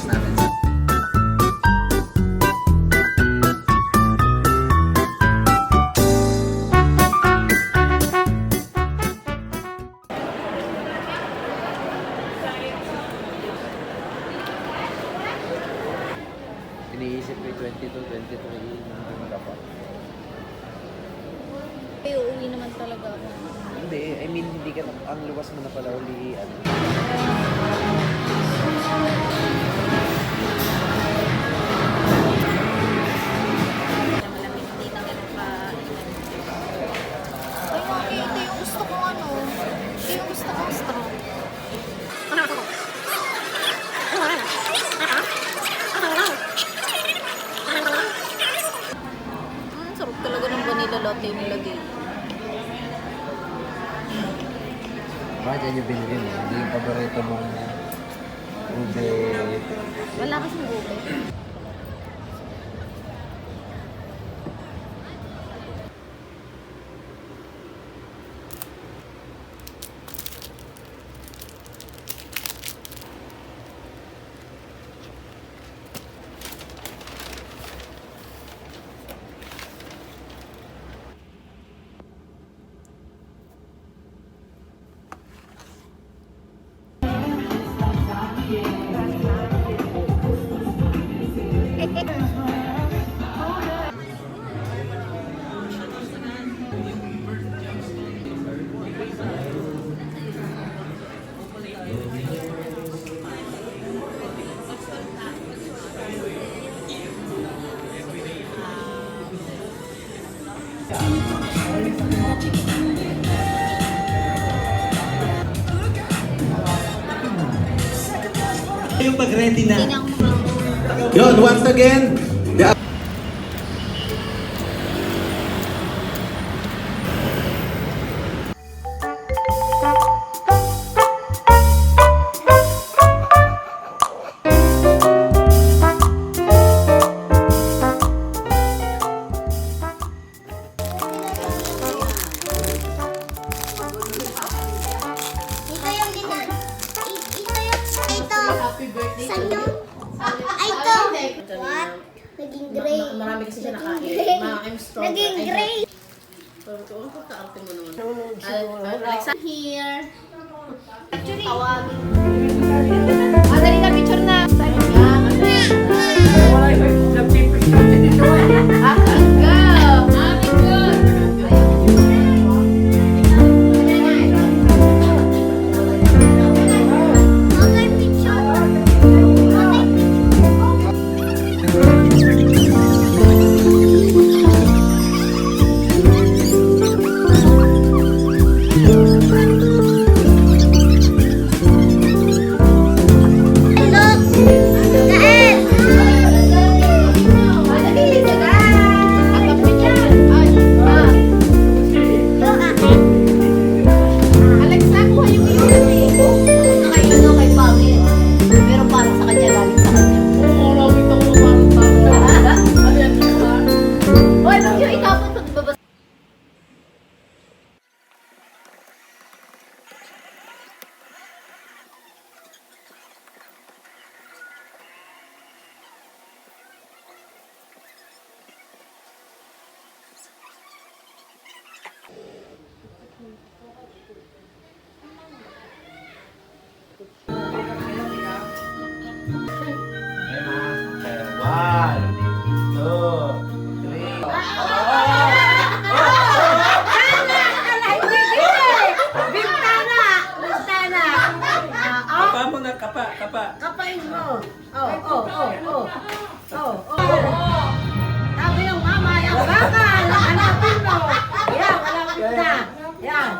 natin. Iniisip ko 22, 23 na pa. Ay, uuwi naman talaga ako. Hindi, I mean, hindi ka, ang luwas mo na pala uli, ano. Malamig, hindi na ganun pa. Ay, okay, ito yung gusto kong ano. Ito yung gusto kong straw. Sarap talaga ng vanilla latte yung nilagay. Baka dyan yung binili mo, hindi yung paborito mong ube. Wala kasing ube. Yung pag-ready na. Hindi na ako makakaroon. Yun, once again, Ito yung dinan. Ito yung ito. Sa'yo. Ay, ito. What? Naging gray. Marami kasi siya nakain. I'm strong. Naging gray. Ano ko kaarte mo naman? Alexa here. Tawagin. Dali na, picture na. Okay, picture. Okay, picture. Look. Kael. Look, akin. Alexa, kuha yung iyo. Kay ano, kay Pangit. Pero parang sa kanya, galing sa kanya. Hoy, ba't yung itapon pag babas? one, two, three. Kapa mo na, kapa, kapa. Kapain mo. Sabi ng mama, yung baka, hanapin mo. Yan, malapit na. Yan.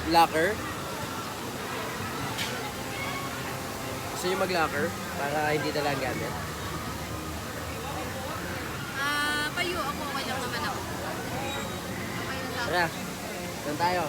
Locker. Gusto nyo mag-locker? Para hindi na lang gamit. Kayo, ako, okay lang naman ako. Okay lang sa akin. Tara, saan tayo?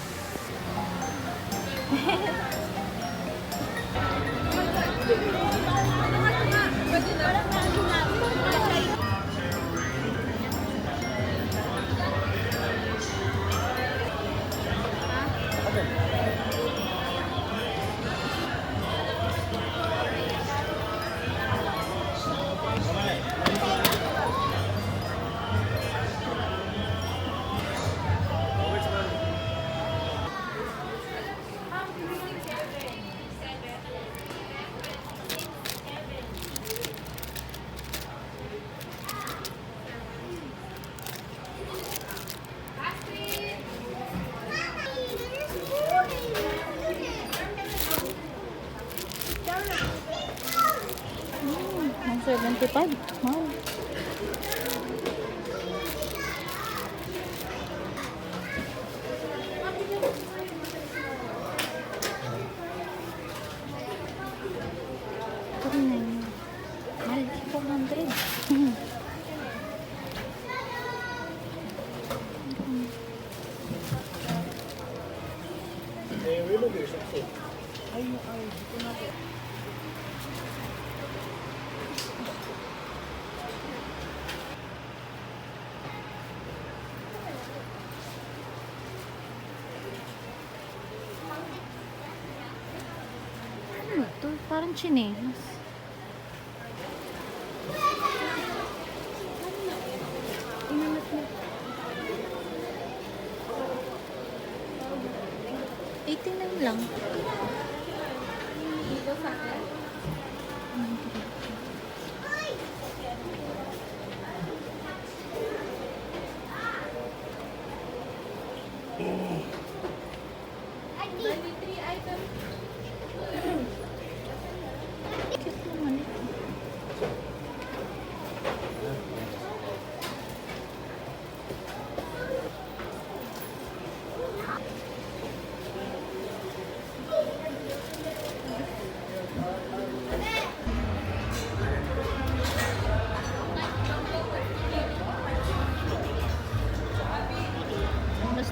Ang 75. Wow. Ito rin na yun. Mahal, 400. Ano ito? Parang chinelas. Inangat mo. 89 lang. Cute naman ito. Mas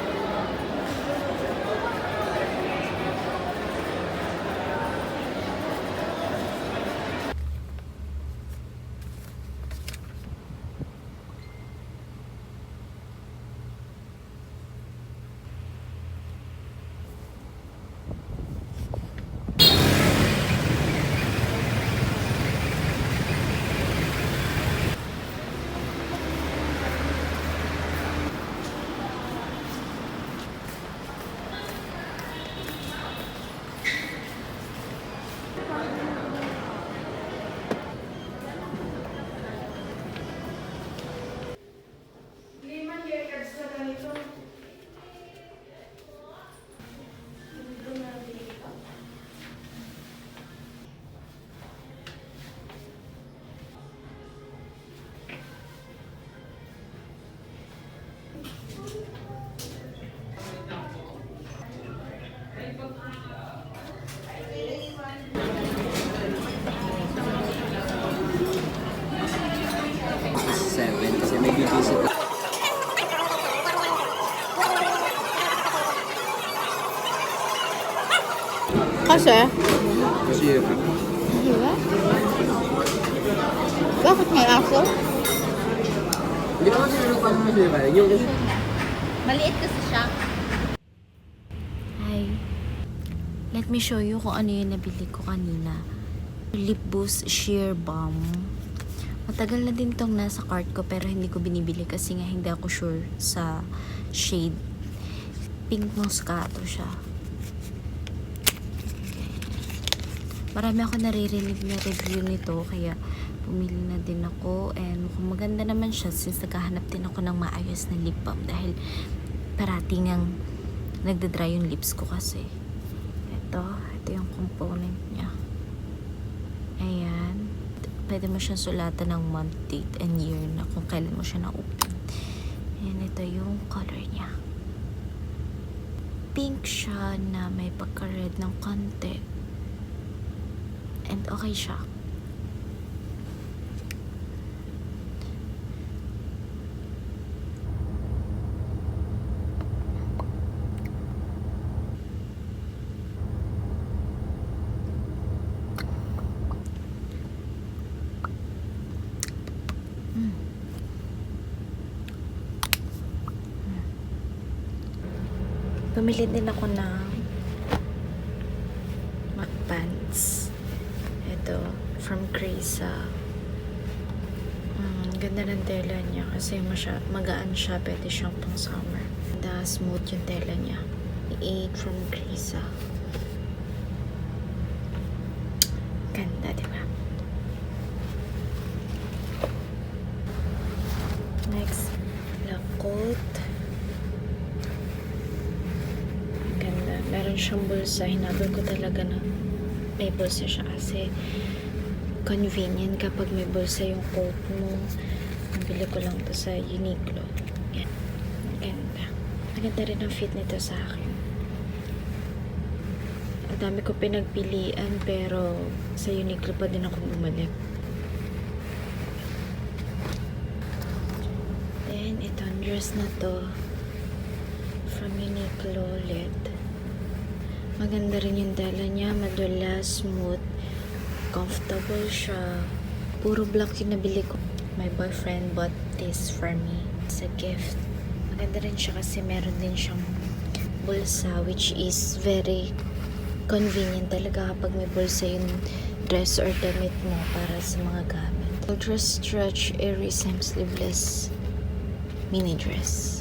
Kasi may bibisit. kasi, Kasi diba? Bakit may aso? hindi naman sinunod pa naman siya. Yung Maliit kasi siya. Hi. Let me show you kung ano yung nabili ko kanina. Lip Boost Sheer Balm. Matagal na din tong nasa cart ko pero hindi ko binibili kasi nga hindi ako sure sa shade. Pink Moscato siya. Marami ako naririnig na review nito kaya pumili na din ako and mukhang maganda naman siya since naghahanap din ako ng maayos na lip balm dahil parati ngang nagda-dry yung lips ko kasi. Ito yung component niya. Ayan. Pwede mo siyang sulatan ng month, date, and year na kung kailan mo siya na-open. Ayan, ito yung color niya. pink siya na may pagka-red ng konti. And okay siya. Bumili din ako ng MAC pants. Ito, from Crisa. Ganda ng tela niya kasi magaan siya. Pwede siyang pang summer. Ganda, smooth yung tela niya. 8 from Crisa. Ganda, diba? Next, Lacoste. Ganda. Meron siyang bulsa. Hinabol ko talaga na may bulsa siya kasi convenient kapag may bulsa yung coat mo. Nabili ko lang to sa Uniqlo. Yan. Ganda. Maganda rin ang fit nito sa akin. Ang dami ko pinagpilian pero sa Uniqlo pa din ako bumalik. Then, itong dress na to from Uniqlo ulit. Maganda rin yung tela niya. Madula, smooth. Comfortable siya. Puro black yung nabili ko. My boyfriend bought this for me. It's a gift. Maganda rin siya kasi meron din siyang bulsa which is very convenient talaga kapag may bulsa yung dress or damit mo para sa mga gamit. Ultra stretch, airy, sem sleeveless mini dress.